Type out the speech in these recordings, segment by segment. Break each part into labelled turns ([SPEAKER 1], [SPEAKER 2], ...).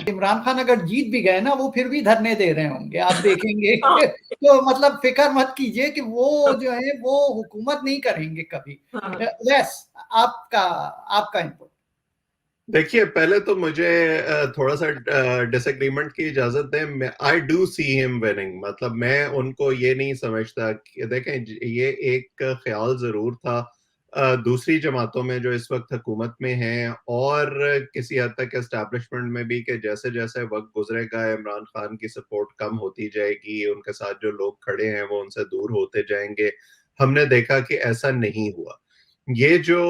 [SPEAKER 1] इमरान खान अगर जीत भी गए ना, वो फिर भी धरने दे रहे होंगे, आप देखेंगे। तो मतलब फिक्र मत कीजिए कि वो जो है वो हुकूमत नहीं करेंगे कभी। यस, आपका इनपुट।
[SPEAKER 2] देखिए, पहले तो मुझे थोड़ा सा डिसएग्रीमेंट की इजाजत दें। I do see him winning, मतलब मैं उनको ये नहीं समझता कि देखें, ये एक ख्याल जरूर था दूसरी जमातों में जो इस वक्त हुकूमत में हैं और किसी हद तक एस्टैब्लिशमेंट में भी, कि जैसे जैसे वक्त गुजरेगा इमरान खान की सपोर्ट कम होती जाएगी, उनके साथ जो लोग खड़े हैं वो उनसे दूर होते जाएंगे। हमने देखा कि ऐसा नहीं हुआ। ये जो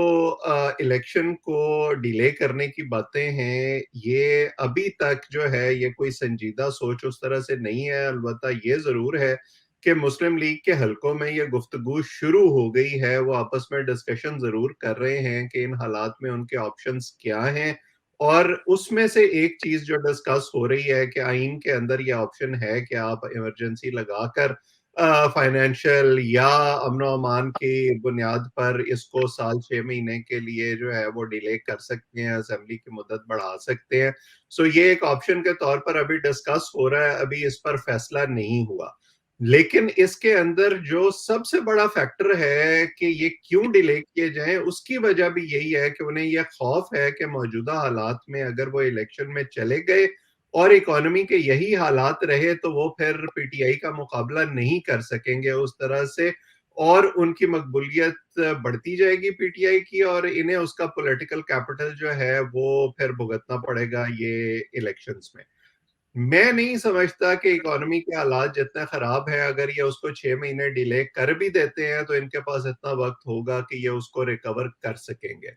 [SPEAKER 2] इलेक्शन को डिले करने की बातें हैं, ये अभी तक जो है ये कोई संजीदा सोच उस तरह से नहीं है। अलबत्ता ये जरूर है कि मुस्लिम लीग के हलकों में ये गुफ्तगू शुरू हो गई है, वो आपस में डिस्कशन जरूर कर रहे हैं कि इन हालात में उनके ऑप्शंस क्या हैं। और उसमें से एक चीज जो डिस्कस हो रही है कि आइन के अंदर ये ऑप्शन है कि आप इमरजेंसी लगाकर फाइनेंशियल या अमन अमान की बुनियाद पर इसको साल 6 महीने के लिए जो है वो डिले कर सकते हैं, असेंबली की मुद्दत बढ़ा सकते हैं। सो ये एक ऑप्शन के तौर पर अभी डिस्कस हो रहा है, अभी इस पर फैसला नहीं हुआ। लेकिन इसके अंदर जो सबसे बड़ा फैक्टर है कि ये क्यों डिले किए जाएं, उसकी वजह भी यही है कि उन्हें यह खौफ है कि मौजूदा हालात में अगर वो इलेक्शन में चले गए और इकोनॉमी के यही हालात रहे तो वो फिर पीटीआई का मुकाबला नहीं कर सकेंगे उस तरह से, और उनकी मकबूलियत बढ़ती जाएगी पीटीआई की, और इन्हें उसका पॉलिटिकल कैपिटल जो है वो फिर भुगतना पड़ेगा ये इलेक्शंस में। मैं नहीं समझता कि इकोनॉमी के हालात जितने खराब है, अगर ये उसको 6 महीने डिले कर भी देते हैं तो इनके पास इतना वक्त होगा कि ये उसको रिकवर कर सकेंगे।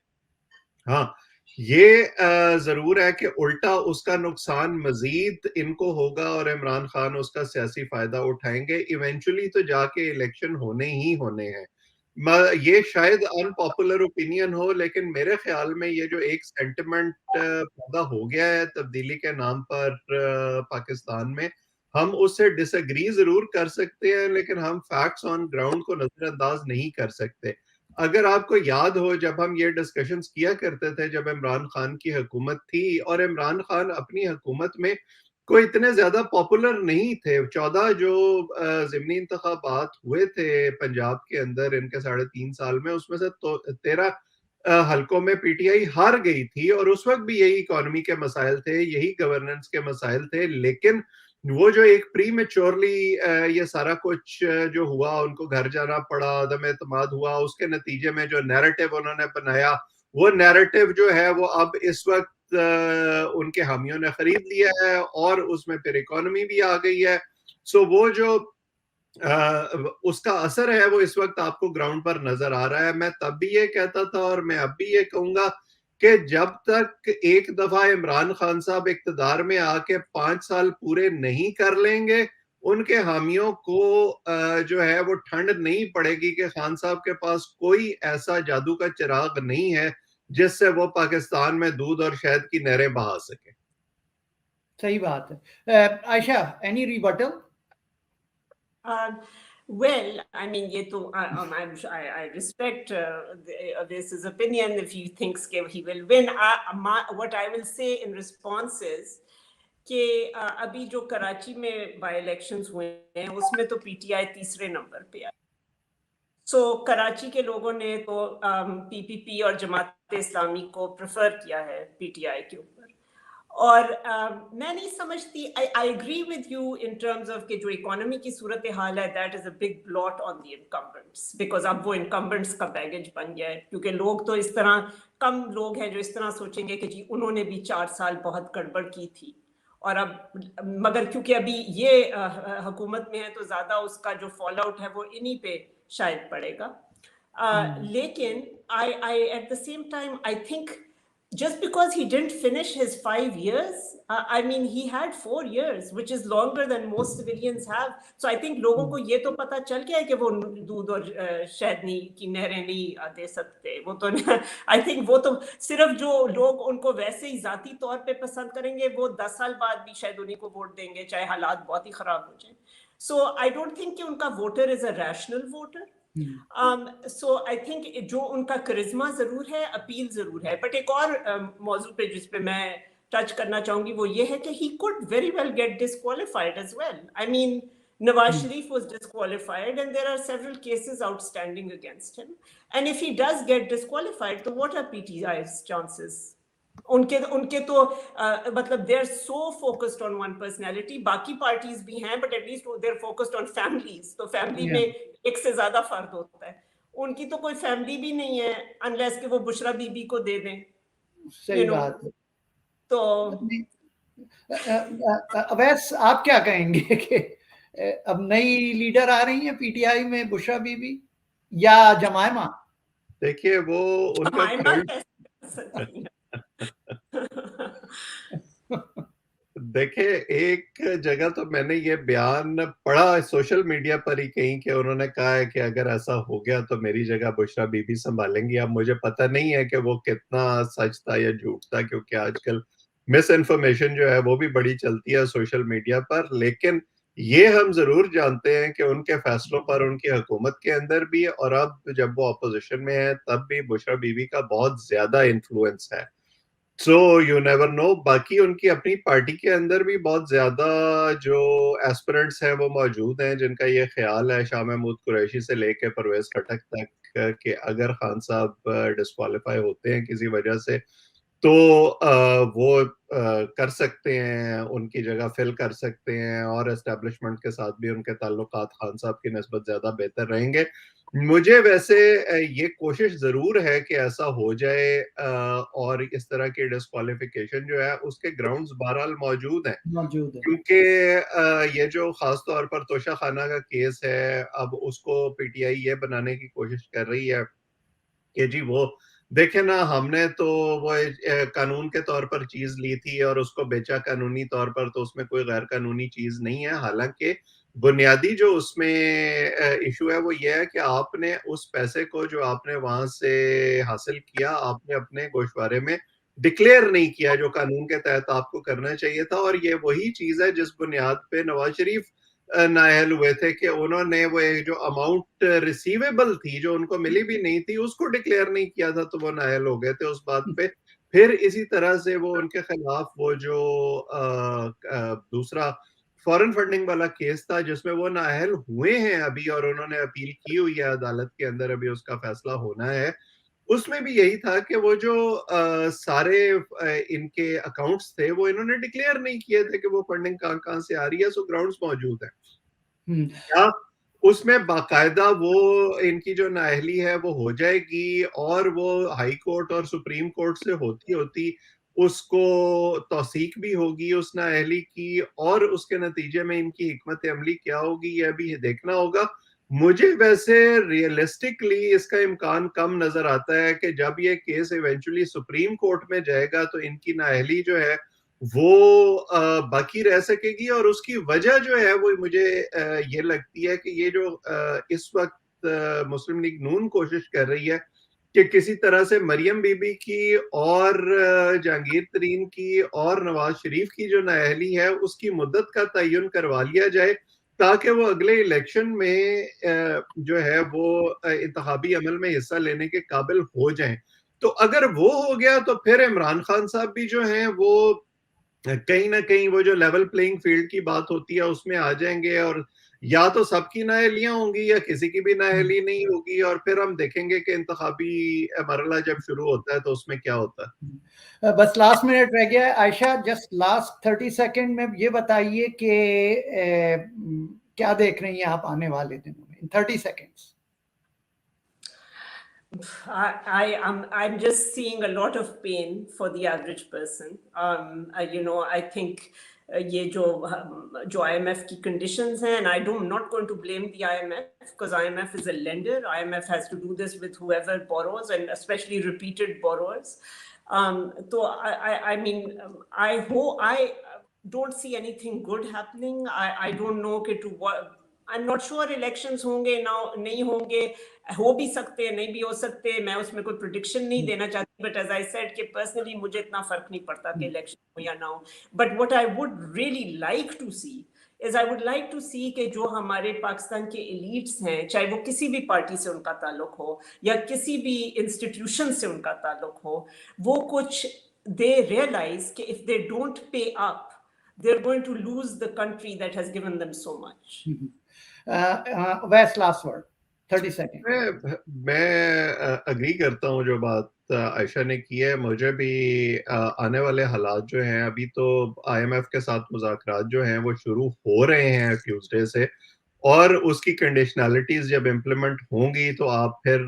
[SPEAKER 2] हाँ, ये जरूर है कि उल्टा उसका नुकसान मजीद इनको होगा और इमरान खान उसका सियासी फायदा उठाएंगे। इवेंचुअली तो जाके इलेक्शन होने ही होने हैं। ये शायद अनपॉपुलर ओपिनियन हो, लेकिन मेरे ख्याल में ये जो एक सेंटिमेंट पैदा हो गया है तब्दीली के नाम पर पाकिस्तान में, हम उससे डिसएग्री जरूर कर सकते हैं, लेकिन हम फैक्ट्स ऑन ग्राउंड को नजरअंदाज नहीं कर सकते। अगर आपको याद हो, जब हम ये डिस्कशंस किया करते थे जब इमरान खान की हुकूमत थी, और इमरान खान अपनी हुकूमत में कोई इतने ज्यादा पॉपुलर नहीं थे। 14 जो ज़िमनी इंतखाबात हुए थे पंजाब के अंदर इनके 3.5 साल में, उसमें से तो 13 हलकों में पीटीआई हार गई थी, और उस वक्त भी यही इकोनॉमी के मसाइल थे, यही गवर्नेंस के मसाइल थे। लेकिन वो जो एक प्री मेच्योरली ये सारा कुछ जो हुआ, उनको घर जाना पड़ा, अदम एतमाद हुआ, उसके नतीजे में जो नैरेटिव उन्होंने बनाया, वो नैरेटिव जो है वो अब इस वक्त उनके हामियों ने खरीद लिया है, और उसमें फिर इकोनॉमी भी आ गई है। सो वो जो उसका असर है वो इस वक्त आपको ग्राउंड पर नजर आ रहा है। मैं तब भी ये कहता था और मैं अब भी ये कहूंगा कि जब तक एक दफा इमरान खान साहब इक्तदार में आके 5 साल पूरे नहीं कर लेंगे, उनके हामियों को जो है वो ठंड नहीं पड़ेगी कि खान साहब के पास कोई ऐसा जादू का चिराग नहीं है जिससे वो पाकिस्तान में दूध और शहद की नहरें बहा सके।
[SPEAKER 1] सही बात है। Ayesha, any rebuttal?
[SPEAKER 3] Well, I mean, I respect this his opinion if he thinks he will win. What I will say in response is कि अभी जो कराची में बाई इलेक्शंस हुए हैं उसमें तो पीटीआई तीसरे नंबर पे आई। कराची के लोगों ने तो पीपीपी और जमात इस्लामी को प्रेफर किया है पीटीआई के ऊपर। और मैं नहीं समझती, I agree with you in terms of कि जो इकोनॉमी की सूरत हाल है, that is a big blot on the incumbents, because अब वो इनकम्बेंट्स का बैगेज बन गया है, क्योंकि लोग तो इस तरह, कम लोग हैं जो इस तरह सोचेंगे कि जी उन्होंने भी 4 साल बहुत गड़बड़ की थी, और अब मगर क्योंकि अभी ये हुकूमत में है तो ज्यादा उसका जो फॉल आउट है वो इन्हीं पे शायद पड़ेगा। लेकिन I at the same time I think just because he didn't finish his 5 years, I mean he had 4 years, which is longer than most civilians have. So I think लोगों को ये तो पता चल गया है कि वो दूध और शहद की नहरें नहीं दे सकते। वो तो I think वो तो सिर्फ जो लोग उनको वैसे ही जाती तौर पे पसंद करेंगे, वो 10 साल बाद भी शायद उन्हीं को वोट देंगे, चाहे हालात बहुत ही खराब हो जाए। So I don't think कि उनका voter is a rational voter. So I think जो उनका करिश्मा जरूर है, अपील जरूर है। बट एक और मौजू पे जिस पे मैं टच करना चाहूंगी वो ये है कि he could very well get disqualified as well. I mean, Nawaz Sharif was disqualified and there are several cases outstanding against him. And if he does get disqualified, so what are PTI's chances? उनके तो मतलब they are so focused on one personality, बाकी parties भी हैं but at least they are focused on families, तो family में एक से ज्यादा फर्द होता है, उनकी तो कोई फैमिली भी नहीं है अनलेस कि वो बुशरा बीबी को दे दें।
[SPEAKER 1] सही बात है।
[SPEAKER 3] तो
[SPEAKER 1] अवैस आप क्या कहेंगे कि अब नई लीडर आ रही है पीटीआई में, बुशरा बीबी या जमायमा?
[SPEAKER 2] देखिए वो उनका देखिए एक जगह तो मैंने ये बयान पढ़ा सोशल मीडिया पर ही कहीं कि उन्होंने कहा है कि अगर ऐसा हो गया तो मेरी जगह बुशरा बीबी संभालेंगी। अब मुझे पता नहीं है कि वो कितना सच था या झूठ था, क्योंकि आजकल मिस इन्फॉर्मेशन जो है वो भी बड़ी चलती है सोशल मीडिया पर, लेकिन ये हम जरूर जानते हैं कि उनके फैसलों पर उनकी हुकूमत के अंदर भी और अब जब वो अपोजिशन में है तब भी बुशरा बीबी का बहुत ज्यादा इन्फ्लुएंस है। So you never know. बाकी उनकी अपनी पार्टी के अंदर भी बहुत ज्यादा जो एस्पिरेंट्स हैं वो मौजूद हैं जिनका ये ख्याल है, शाह महमूद कुरैशी से लेकर परवेज खटक तक, कि अगर खान साहब डिस्क्वालीफाई होते हैं किसी वजह से तो वो कर सकते हैं, उनकी जगह फिल कर सकते हैं और एस्टेब्लिशमेंट के साथ भी उनके ताल्लुकात खान साहब की निस्बत ज्यादा बेहतर रहेंगे। मुझे वैसे ये कोशिश जरूर है कि ऐसा हो जाए और इस तरह की डिस्क्वालिफिकेशन जो है उसके ग्राउंड्स बहरहाल मौजूद हैं, क्योंकि ये जो खास तौर पर तोशा खाना का केस है, अब उसको पीटीआई ये बनाने की कोशिश कर रही है कि जी वो देखे ना, हमने तो वो कानून के तौर पर चीज ली थी और उसको बेचा कानूनी तौर पर, तो उसमें कोई गैर कानूनी चीज नहीं है। हालांकि बुनियादी जो उसमें इशू है वो ये है कि आपने उस पैसे को जो आपने वहां से हासिल किया आपने अपने गोशवारे में डिक्लेयर नहीं किया, जो कानून के तहत आपको करना चाहिए था। और ये वही चीज है जिस बुनियाद पे नवाज शरीफ नाअहल हुए थे कि उन्होंने वो जो अमाउंट रिसीवेबल थी जो उनको मिली भी नहीं थी उसको डिक्लेयर नहीं किया था, तो वो नाअहल हो गए थे उस बात पे। फिर इसी तरह से वो उनके खिलाफ वो जो दूसरा फॉरेन फंडिंग वाला केस था जिसमें वो नाअहल हुए हैं अभी और उन्होंने अपील की हुई है अदालत के अंदर, अभी उसका फैसला होना है। उसमें भी यही था कि वो जो सारे इनके अकाउंट्स थे वो इन्होंने डिक्लेयर नहीं किए थे कि वो फंडिंग कहाँ से आ रही है। सो ग्राउंड्स मौजूद है क्या उसमें बाकायदा वो इनकी जो नाअहली है वो हो जाएगी और वो हाई कोर्ट और सुप्रीम कोर्ट से होती होती उसको तौसीक भी होगी उस नाअहली की, और उसके नतीजे में इनकी हिकमत अमली क्या होगी यह भी देखना होगा। मुझे वैसे रियलिस्टिकली इसका इम्कान कम नजर आता है कि जब ये केस इवेंचुअली सुप्रीम कोर्ट में जाएगा तो इनकी नाअहली जो है वो बाकी रह सकेगी। और उसकी वजह जो है वो मुझे ये लगती है कि ये जो इस वक्त मुस्लिम लीग नून कोशिश कर रही है कि किसी तरह से मरियम बीबी की और जहांगीर तरीन की और नवाज शरीफ की जो नाअहली है उसकी मुद्दत का तयन करवा लिया जाए ताकि वो अगले इलेक्शन में जो है वो इंतखाबी अमल में हिस्सा लेने के काबिल हो जाएं। तो अगर वो हो गया तो फिर इमरान खान साहब भी जो हैं वो कहीं ना कहीं वो जो लेवल प्लेइंग फील्ड की बात होती है उसमें आ जाएंगे, और या तो सबकी नाअहलियां होंगी या किसी की भी नाअहली नहीं होगी, और फिर हम देखेंगे कि इंतखाबी मरहला जब शुरू होता है तो उसमें क्या होता है।
[SPEAKER 1] बस लास्ट मिनट रह गया है आयशा, जस्ट लास्ट 30 सेकंड में ये बताइए कि क्या देख रही हैं आप आने वाले दिनों में, इन 30 seconds.
[SPEAKER 3] I'm just seeing a lot of pain for the average person. I think ये जो IMF की conditions हैं, and I'm not going to blame the IMF because IMF is a lender. IMF has to do this with whoever borrows and especially repeated borrowers. So I mean, I don't see anything good happening. I don't know कि to what. I'm not sure elections होंगे ना नहीं होंगे, हो भी सकते हैं नहीं भी हो सकते, मैं उसमें कोई प्रेडिक्शन नहीं देना चाहती, बट एज आई सेड कि पर्सनली मुझे इतना फर्क नहीं पड़ता कि इलेक्शन हो या ना हो। But what I would really like to see is I would like to see कि जो हमारे पाकिस्तान के एलिट्स हैं, चाहे वो किसी भी पार्टी से उनका ताल्लुक हो या किसी भी इंस्टीट्यूशन से उनका ताल्लुक हो, वो कुछ they realize that if they don't pay up, they're going to lose the country that has given them so much.
[SPEAKER 1] Wes, last word, 30 seconds.
[SPEAKER 2] मैं अग्री करता हूँ जो बात आयशा ने की है। मुझे भी आने वाले हालात जो हैं, अभी तो IMF के साथ मुज़ाकरात जो हैं वो शुरू हो रहे हैं ट्यूसडे से, और उसकी कंडीशनैलिटीज जब इम्प्लीमेंट होंगी तो आप फिर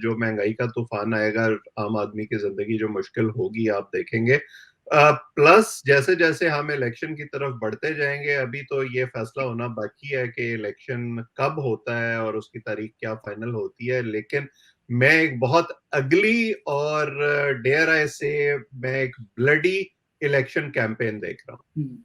[SPEAKER 2] जो महंगाई का तूफान आएगा, आम आदमी की जिंदगी जो मुश्किल होगी आप देखेंगे। प्लस जैसे जैसे हम इलेक्शन की तरफ बढ़ते जाएंगे, अभी तो ये फैसला होना बाकी है कि इलेक्शन कब होता है और उसकी तारीख क्या फाइनल होती है, लेकिन मैं एक बहुत अगली और डेयर आई से मैं एक ब्लडी इलेक्शन कैंपेन देख रहा हूँ।